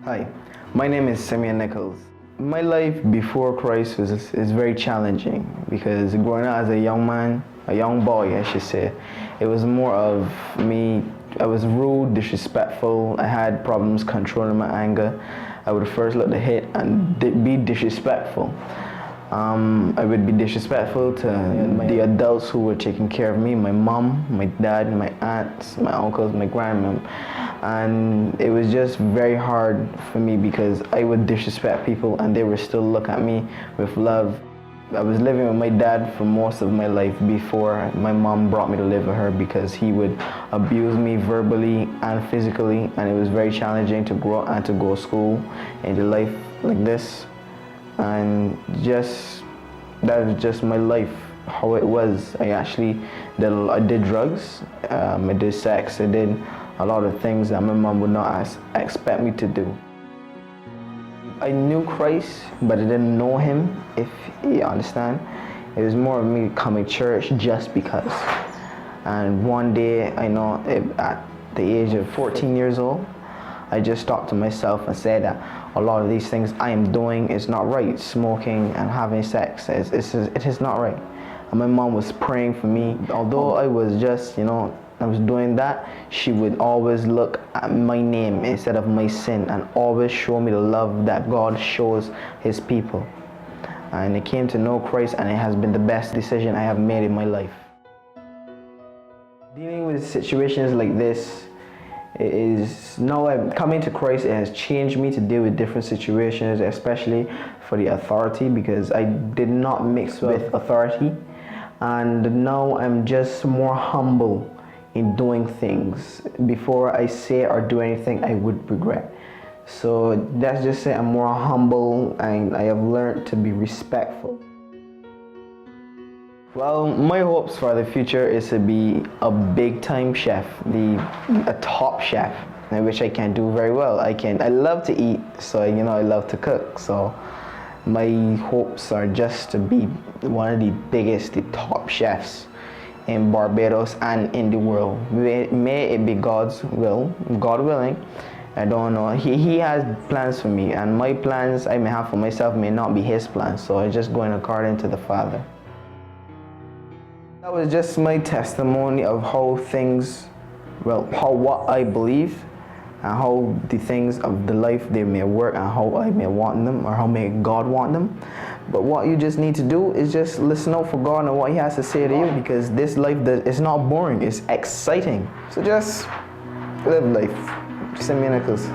Hi, my name is Simeon Nicholls. My life before Christ is very challenging because growing up as a young man, a young boy I should say, it was more of me, I was rude, disrespectful, I had problems controlling my anger. I would first look to hit and be disrespectful. I would be disrespectful to the adults who were taking care of me, my mom, my dad, my aunts, my uncles, my grandma. And it was just very hard for me because I would disrespect people and they would still look at me with love. I was living with my dad for most of my life before my mom brought me to live with her because he would abuse me verbally and physically, and it was very challenging to grow up and to go to school into life like this. And that was just my life, how it was. I did drugs, I did sex, I did a lot of things that my mom would not expect me to do. I knew Christ, but I didn't know him, if you understand. It was more of me coming to church just because. And one day, at the age of 14 years old, I just stopped to myself and said that a lot of these things I am doing is not right. Smoking and having sex, it is not right. And my mom was praying for me. Although I was just, I was doing that, she would always look at my name instead of my sin and always show me the love that God shows his people. And I came to know Christ, and it has been the best decision I have made in my life. Dealing with situations like this, coming to Christ, it has changed me to deal with different situations, especially for the authority, because I did not mix with authority. And now I'm just more humble in doing things. Before I say or do anything I would regret. So that's just it, I'm more humble and I have learned to be respectful. Well, my hopes for the future is to be a big time chef, a top chef, which I can do very well. I love to eat, so I love to cook. So my hopes are just to be one of the biggest, the top chefs in Barbados and in the world. May it be God's will, God willing. I don't know. He has plans for me, and my plans I may have for myself may not be his plans. So I'm just going according to the Father. That was just my testimony of what I believe and how the things of the life they may work and how I may want them or how may God want them. But what you just need to do is just listen out for God and what he has to say to you, because this life is not boring, it's exciting. So just live life. Simeon Nicholls.